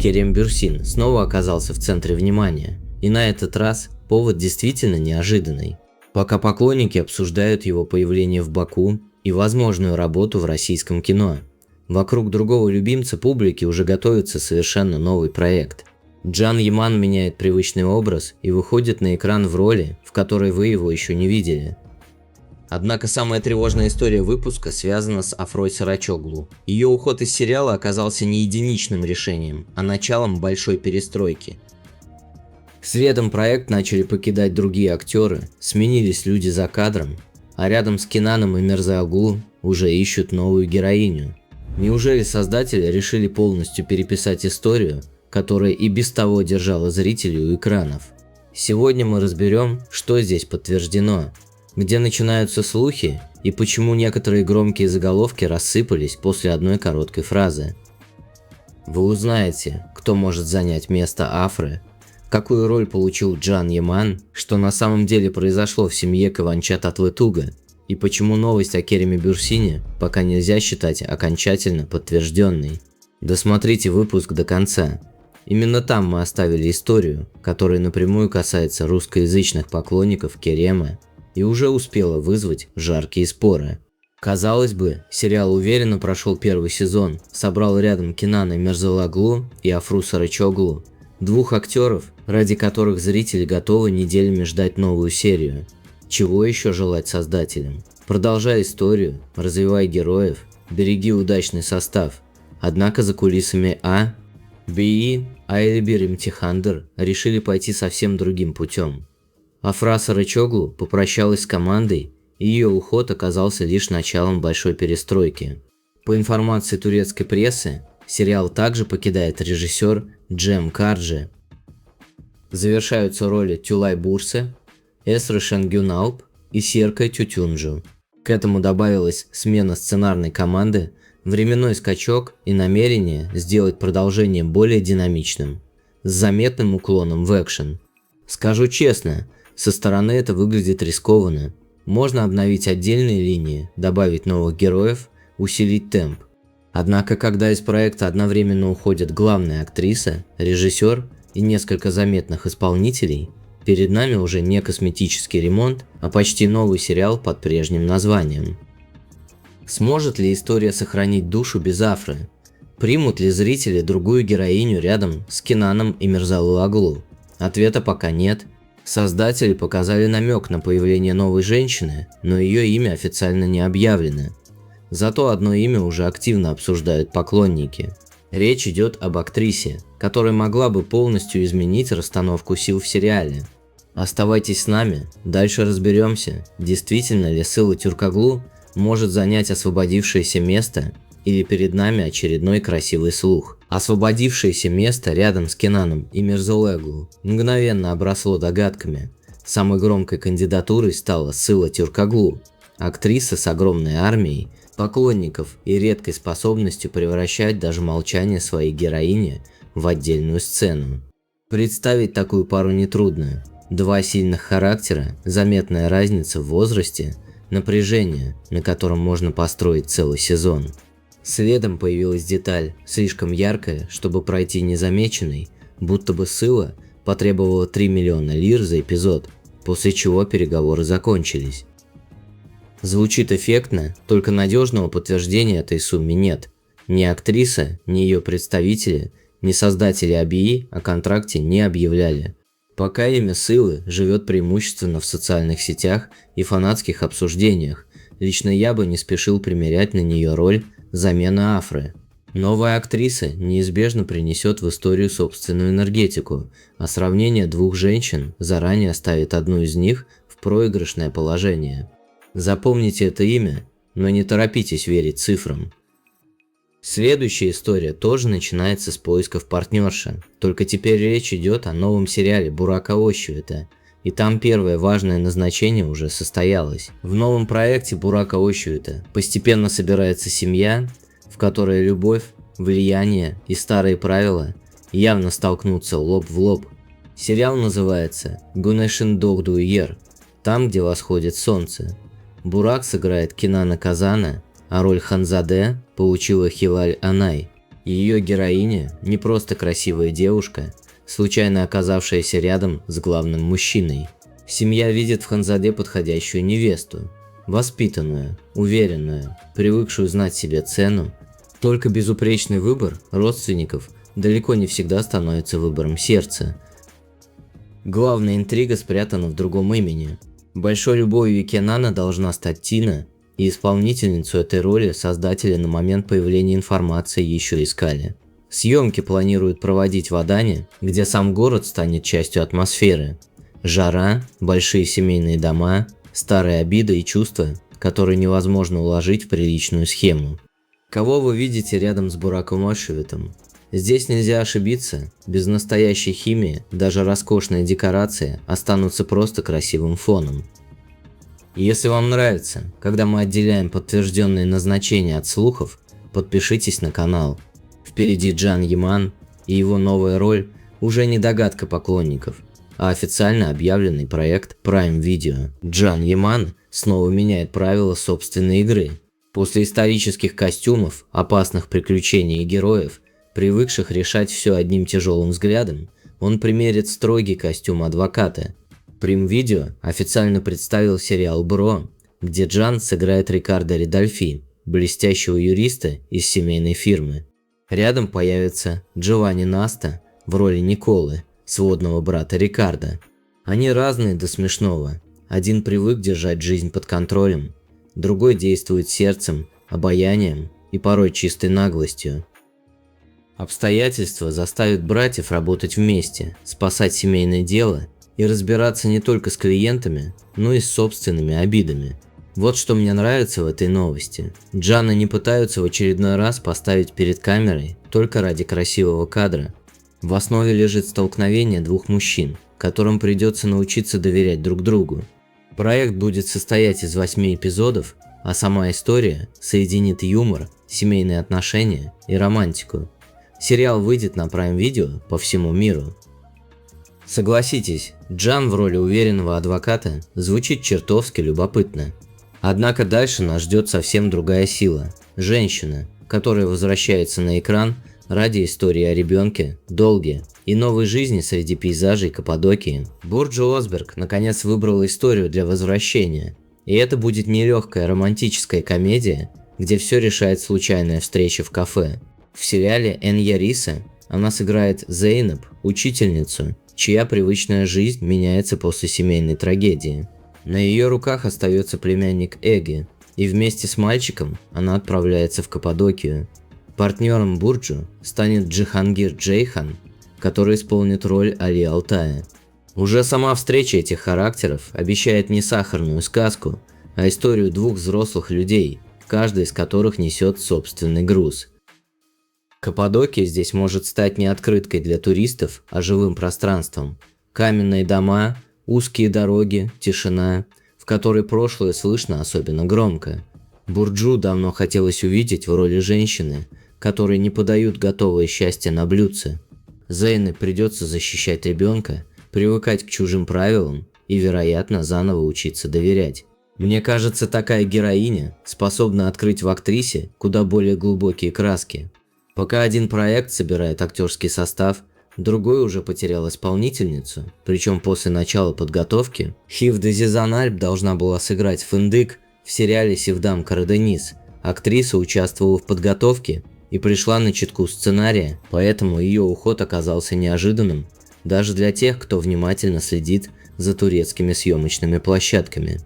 Керем Бюрсин снова оказался в центре внимания, и на этот раз повод действительно неожиданный. Пока поклонники обсуждают его появление в Баку и возможную работу в российском кино, вокруг другого любимца публики уже готовится совершенно новый проект. Джан Яман меняет привычный образ и выходит на экран в роли, в которой вы его еще не видели. Однако самая тревожная история выпуска связана с Афрой Сарачоглу. Ее уход из сериала оказался не единичным решением, а началом большой перестройки. Следом проект начали покидать другие актеры, сменились люди за кадром, а рядом с Кенаном и Мирза-Оглу уже ищут новую героиню. Неужели создатели решили полностью переписать историю, которая и без того держала зрителей у экранов? Сегодня мы разберем, что здесь подтверждено, где начинаются слухи и почему некоторые громкие заголовки рассыпались после одной короткой фразы. Вы узнаете, кто может занять место Афры, какую роль получил Джан Яман, что на самом деле произошло в семье Каванча Татлытуга, и почему новость о Кереме Бюрсине пока нельзя считать окончательно подтвержденной. Досмотрите выпуск до конца. Именно там мы оставили историю, которая напрямую касается русскоязычных поклонников Керема и уже успела вызвать жаркие споры. Казалось бы, сериал уверенно прошел первый сезон, собрал рядом Кенана Мирза-Оглу и Афру Сарачоглу, двух актеров, ради которых зрители готовы неделями ждать новую серию. Чего еще желать создателям? Продолжай историю, развивай героев, береги удачный состав. Однако за кулисами БИ, Айлибир и Мтихандр решили пойти совсем другим путем. Афра Сарачоглу попрощалась с командой, и ее уход оказался лишь началом большой перестройки. По информации турецкой прессы, сериал также покидает режиссер Джем Карджи. Завершаются роли Тюлай Бурсе, Эсры Шенгюналп и Серкай Тютюнджу. К этому добавилась смена сценарной команды, временной скачок и намерение сделать продолжение более динамичным, с заметным уклоном в экшен. Скажу честно, со стороны это выглядит рискованно. Можно обновить отдельные линии, добавить новых героев, усилить темп. Однако, когда из проекта одновременно уходят главная актриса, режиссер и несколько заметных исполнителей, перед нами уже не косметический ремонт, а почти новый сериал под прежним названием. Сможет ли история сохранить душу без Афры? Примут ли зрители другую героиню рядом с Кенаном и Мирза-Оглу? Ответа пока нет. Создатели показали намек на появление новой женщины, но ее имя официально не объявлено. Зато одно имя уже активно обсуждают поклонники. Речь идет об актрисе, которая могла бы полностью изменить расстановку сил в сериале. Оставайтесь с нами, дальше разберемся, действительно ли Сыла Тюркоглу может занять освободившееся место, или перед нами очередной красивый слух. Освободившееся место рядом с Кенаном и Мирза-Оглу мгновенно обросло догадками. Самой громкой кандидатурой стала Сыла Тюркоглу, актриса с огромной армией поклонников и редкой способностью превращать даже молчание своей героини в отдельную сцену. Представить такую пару нетрудно. Два сильных характера, заметная разница в возрасте, напряжение, на котором можно построить целый сезон. Следом появилась деталь, слишком яркая, чтобы пройти незамеченной, будто бы Сыла потребовала 3 миллиона лир за эпизод, после чего переговоры закончились. Звучит эффектно, только надежного подтверждения этой сумме нет. Ни актриса, ни ее представители, ни создатели БИ о контракте не объявляли. Пока имя Сылы живет преимущественно в социальных сетях и фанатских обсуждениях, лично я бы не спешил примерять на нее роль замены Афры. Новая актриса неизбежно принесет в историю собственную энергетику, а сравнение двух женщин заранее ставит одну из них в проигрышное положение. Запомните это имя, но не торопитесь верить цифрам. Следующая история тоже начинается с поисков партнерши, только теперь речь идет о новом сериале Бурака Озчивита, и там первое важное назначение уже состоялось. В новом проекте Бурака Озчивита постепенно собирается семья, в которой любовь, влияние и старые правила явно столкнутся лоб в лоб. Сериал называется «Гунешин Догдуйер», там, где восходит солнце. Бурак сыграет Кенана Казана, а роль Ханзаде получила Хиваль Анай. Ее героиня не просто красивая девушка, случайно оказавшаяся рядом с главным мужчиной. Семья видит в Ханзаде подходящую невесту, воспитанную, уверенную, привыкшую знать себе цену. Только безупречный выбор родственников далеко не всегда становится выбором сердца. Главная интрига спрятана в другом имени. Большой любовью Кенана должна стать Тина, и исполнительницу этой роли создатели на момент появления информации еще искали. Съемки планируют проводить в Адане, где сам город станет частью атмосферы. Жара, большие семейные дома, старые обиды и чувства, которые невозможно уложить в приличную схему. Кого вы видите рядом с Бураком Ошевитом? Здесь нельзя ошибиться, без настоящей химии даже роскошные декорации останутся просто красивым фоном. Если вам нравится, когда мы отделяем подтвержденные назначения от слухов, подпишитесь на канал. Впереди Джан Яман, и его новая роль уже не догадка поклонников, а официально объявленный проект Prime Video. Джан Яман снова меняет правила собственной игры. После исторических костюмов, опасных приключений и героев, привыкших решать все одним тяжелым взглядом, он примерит строгий костюм адвоката. Prime Video официально представил сериал «Бро», где Джан сыграет Рикардо Ридольфи, блестящего юриста из семейной фирмы. Рядом появится Джованни Наста в роли Николы, сводного брата Рикардо. Они разные до смешного. Один привык держать жизнь под контролем, другой действует сердцем, обаянием и порой чистой наглостью. Обстоятельства заставят братьев работать вместе, спасать семейное дело и разбираться не только с клиентами, но и с собственными обидами. Вот что мне нравится в этой новости. Джана не пытаются в очередной раз поставить перед камерой только ради красивого кадра. В основе лежит столкновение двух мужчин, которым придется научиться доверять друг другу. Проект будет состоять из 8 эпизодов, а сама история соединит юмор, семейные отношения и романтику. Сериал выйдет на Prime Video по всему миру. Согласитесь, Джан в роли уверенного адвоката звучит чертовски любопытно. Однако дальше нас ждет совсем другая сила – женщина, которая возвращается на экран ради истории о ребенке, долге и новой жизни среди пейзажей Каппадокии. Бурджи Осберг наконец выбрала историю для возвращения, и это будет не легкая романтическая комедия, где все решает случайная встреча в кафе. В сериале Энья Риса она сыграет Зейнаб, учительницу, чья привычная жизнь меняется после семейной трагедии. На ее руках остается племянник Эги, и вместе с мальчиком она отправляется в Каппадокию. Партнером Бурджу станет Джихангир Джейхан, который исполнит роль Али Алтая. Уже сама встреча этих характеров обещает не сахарную сказку, а историю двух взрослых людей, каждый из которых несет собственный груз. Каппадокия здесь может стать не открыткой для туристов, а живым пространством. Каменные дома, узкие дороги, тишина, в которой прошлое слышно особенно громко. Бурджу давно хотелось увидеть в роли женщины, которые не подают готовое счастье на блюдце. Зейне придется защищать ребенка, привыкать к чужим правилам и, вероятно, заново учиться доверять. Мне кажется, такая героиня способна открыть в актрисе куда более глубокие краски. Пока один проект собирает актерский состав, другой уже потерял исполнительницу, причем после начала подготовки. Хивде Зизанальб должна была сыграть Фындык в сериале Севдам Караденис. Актриса участвовала в подготовке и пришла на читку сценария, поэтому ее уход оказался неожиданным даже для тех, кто внимательно следит за турецкими съемочными площадками.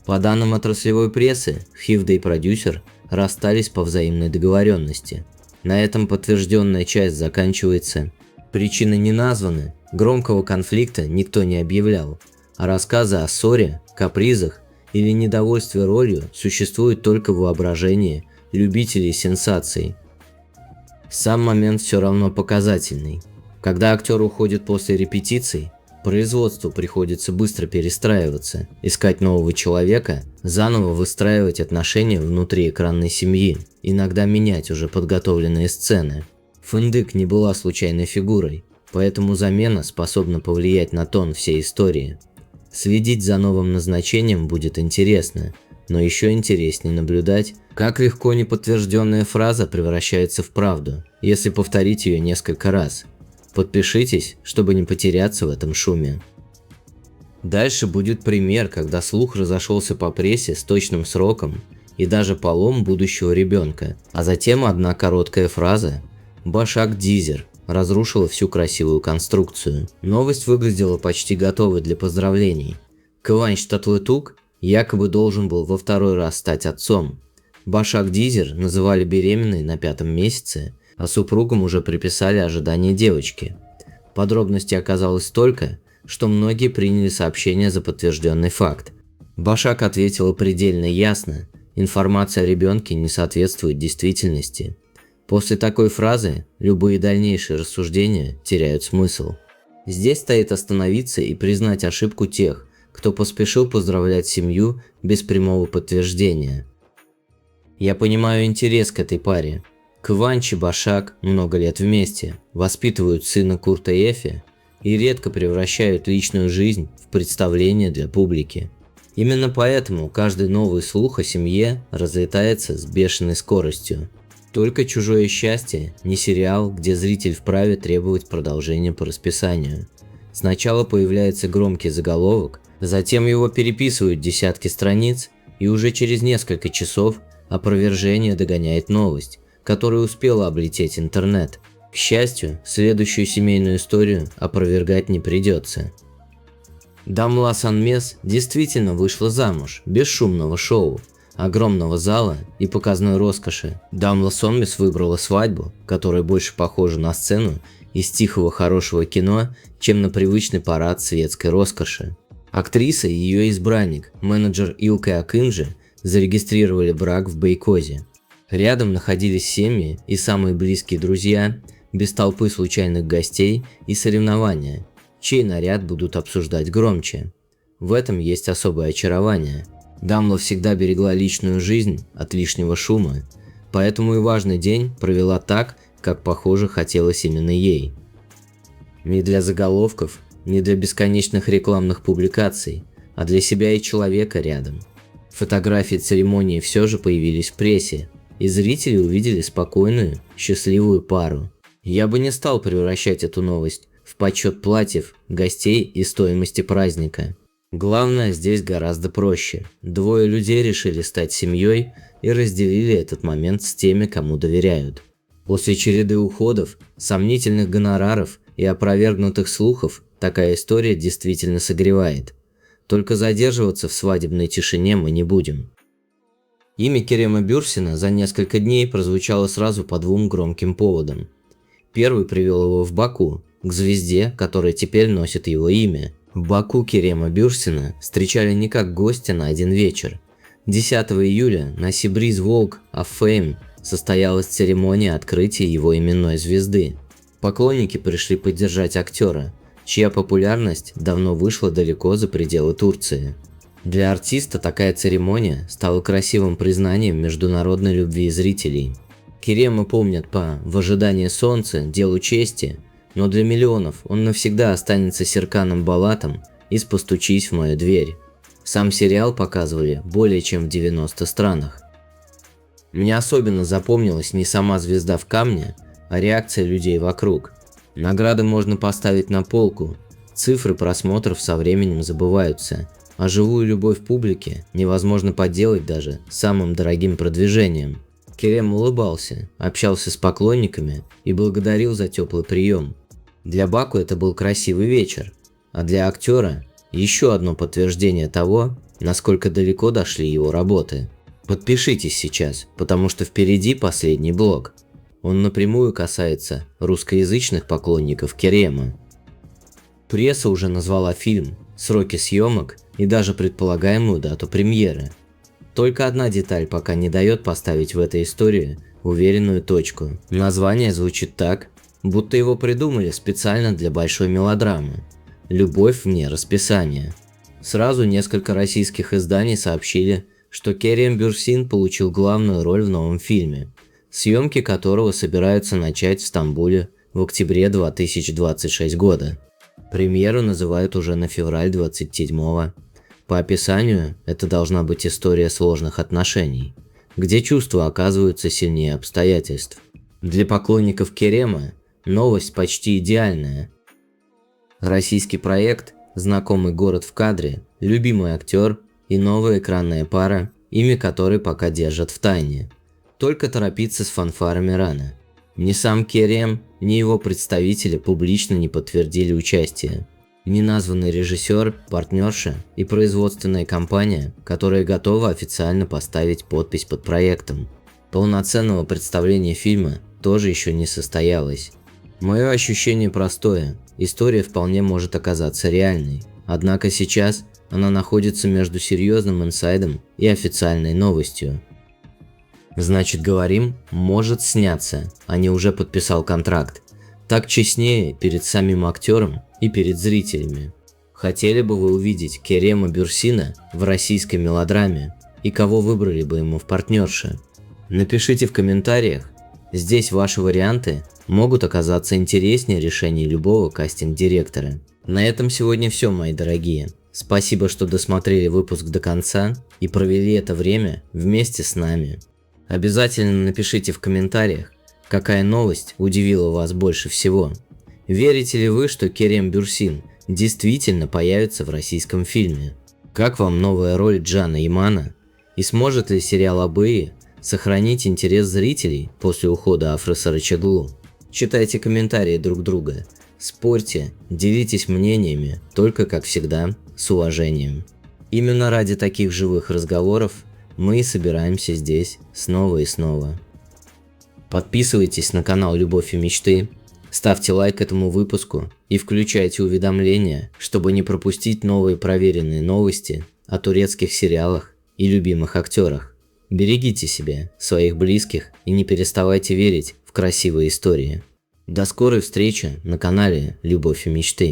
По данным отраслевой прессы, Хивде и продюсер расстались по взаимной договоренности. На этом подтвержденная часть заканчивается. Причины не названы, громкого конфликта никто не объявлял, а рассказы о ссоре, капризах или недовольстве ролью существуют только в воображении любителей сенсаций. Сам момент все равно показательный. Когда актер уходит после репетиций, производству приходится быстро перестраиваться, искать нового человека, заново выстраивать отношения внутри экранной семьи, иногда менять уже подготовленные сцены. Фындык не была случайной фигурой, поэтому замена способна повлиять на тон всей истории. Следить за новым назначением будет интересно, Но еще интереснее наблюдать, как легко неподтвержденная фраза превращается в правду, если повторить ее несколько раз. Подпишитесь, чтобы не потеряться в этом шуме. Дальше будет пример, когда слух разошелся по прессе с точным сроком и даже полом будущего ребенка, а затем одна короткая фраза «Башак Дизер» разрушила всю красивую конструкцию. Новость выглядела почти готовой для поздравлений. Кыванч Татлытук якобы должен был во второй раз стать отцом. Башак Дизер называли беременной на 5-м месяце, а супругам уже приписали ожидание девочки. Подробностей оказалось столько, что многие приняли сообщение за подтвержденный факт. Башак ответила предельно ясно: информация о ребенке не соответствует действительности. После такой фразы любые дальнейшие рассуждения теряют смысл. Здесь стоит остановиться и признать ошибку тех, кто поспешил поздравлять семью без прямого подтверждения. Я понимаю интерес к этой паре. Кыванч и Башак много лет вместе, воспитывают сына Курта Ефе и редко превращают личную жизнь в представление для публики. Именно поэтому каждый новый слух о семье разлетается с бешеной скоростью. Только «Чужое счастье» не сериал, где зритель вправе требовать продолжения по расписанию. Сначала появляется громкий заголовок, затем его переписывают десятки страниц, и уже через несколько часов опровержение догоняет новость, которая успела облететь интернет. К счастью, следующую семейную историю опровергать не придется. Дамла Санмес действительно вышла замуж без шумного шоу, огромного зала и показной роскоши. Дамла Сонмес выбрала свадьбу, которая больше похожа на сцену из тихого хорошего кино, чем на привычный парад светской роскоши. Актриса и ее избранник, менеджер Илкай Акынжи, зарегистрировали брак в Бейкозе. Рядом находились семьи и самые близкие друзья, без толпы случайных гостей и соревнования, чей наряд будут обсуждать громче. В этом есть особое очарование. Дамла всегда берегла личную жизнь от лишнего шума, поэтому и важный день провела так, как, похоже, хотелось именно ей. Не для заголовков, не для бесконечных рекламных публикаций, а для себя и человека рядом. Фотографии церемонии все же появились в прессе, и зрители увидели спокойную, счастливую пару. Я бы не стал превращать эту новость в подсчет платьев, гостей и стоимости праздника. Главное здесь гораздо проще. Двое людей решили стать семьей и разделили этот момент с теми, кому доверяют. После череды уходов, сомнительных гонораров и опровергнутых слухов, такая история действительно согревает. Только задерживаться в свадебной тишине мы не будем. Имя Керема Бюрсина за несколько дней прозвучало сразу по двум громким поводам. Первый привел его в Баку, к звезде, которая теперь носит его имя. В Баку Керема Бюрсина встречали не как гостя на один вечер. 10 июля на Сибриз Walk of Fame состоялась церемония открытия его именной звезды. Поклонники пришли поддержать актера, чья популярность давно вышла далеко за пределы Турции. Для артиста такая церемония стала красивым признанием международной любви зрителей. Керема помнят по «В ожидании солнца», «Делу чести», но для миллионов он навсегда останется Серканом Балатом из «Постучись в мою дверь». Сам сериал показывали более чем в 90 странах. Мне особенно запомнилась не сама звезда в камне, а реакция людей вокруг. Награды можно поставить на полку, цифры просмотров со временем забываются, а живую любовь публики невозможно подделать даже самым дорогим продвижением. Керем улыбался, общался с поклонниками и благодарил за теплый прием. Для Баку это был красивый вечер, а для актера еще одно подтверждение того, насколько далеко дошли его работы. Подпишитесь сейчас, потому что впереди последний блок. Он напрямую касается русскоязычных поклонников Керема. Пресса уже назвала фильм, сроки съемок и даже предполагаемую дату премьеры. Только одна деталь пока не дает поставить в этой истории уверенную точку. Название звучит так, будто его придумали специально для большой мелодрамы. «Любовь вне расписания». Сразу несколько российских изданий сообщили, что Керем Бюрсин получил главную роль в новом фильме, съемки которого собираются начать в Стамбуле в октябре 2026 года. Премьеру называют уже на февраль 27-го. По описанию, это должна быть история сложных отношений, где чувства оказываются сильнее обстоятельств. Для поклонников Керема новость почти идеальная. Российский проект, знакомый город в кадре, любимый актер и новая экранная пара, имя которой пока держат в тайне. Только торопиться с фанфарами рано. Ни сам Керем, ни его представители публично не подтвердили участие. Неназванный режиссер, партнерша и производственная компания, которая готова официально поставить подпись под проектом. Полноценного представления фильма тоже еще не состоялось. Мое ощущение простое, история вполне может оказаться реальной, однако сейчас она находится между серьезным инсайдом и официальной новостью. Значит, говорим, может сняться, а не уже подписал контракт. Так честнее перед самим актером и перед зрителями. Хотели бы вы увидеть Керема Бюрсина в российской мелодраме и кого выбрали бы ему в партнерши? Напишите в комментариях. Здесь ваши варианты могут оказаться интереснее решений любого кастинг-директора. На этом сегодня все, мои дорогие. Спасибо, что досмотрели выпуск до конца и провели это время вместе с нами. Обязательно напишите в комментариях, какая новость удивила вас больше всего. Верите ли вы, что Керем Бюрсин действительно появится в российском фильме? Как вам новая роль Джана Имана? И сможет ли сериал «Абыи» сохранить интерес зрителей после ухода Афры Сарычоглу? Читайте комментарии друг друга, спорьте, делитесь мнениями, только как всегда, с уважением. Именно ради таких живых разговоров мы и собираемся здесь снова и снова. Подписывайтесь на канал Любовь и Мечты, ставьте лайк этому выпуску и включайте уведомления, чтобы не пропустить новые проверенные новости о турецких сериалах и любимых актерах. Берегите себя, своих близких и не переставайте верить в красивые истории. До скорой встречи на канале Любовь и Мечты.